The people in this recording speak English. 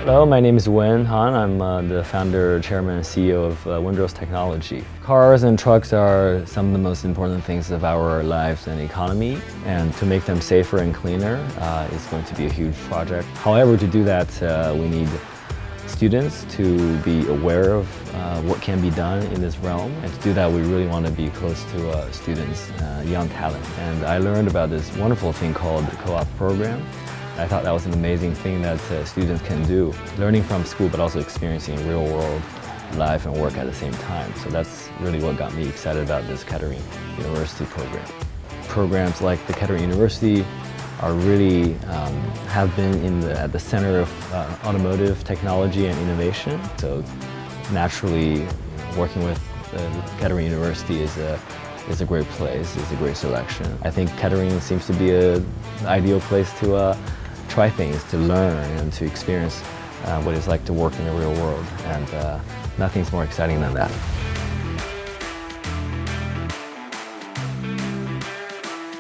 Hello, my name is Wen Han. I'm the founder, chairman, and CEO of Windrose Technology. Cars and trucks are some of the most important things of our lives and economy, and to make them safer and cleaner is going to be a huge project. However, to do that, we need students to be aware of what can be done in this realm, and to do that, we really want to be close to students, young talent. And I learned about this wonderful thing called the co-op program. I thought that was an amazing thing that students can do, learning from school but also experiencing real world life and work at the same time. So that's really what got me excited about this Kettering University program. Programs like the Kettering University are really have been at the center of automotive technology and innovation. So naturally, working with Kettering University is a great place, it's a great selection. I think Kettering seems to be an ideal place to try things, to learn and to experience what it's like to work in the real world, and nothing's more exciting than that.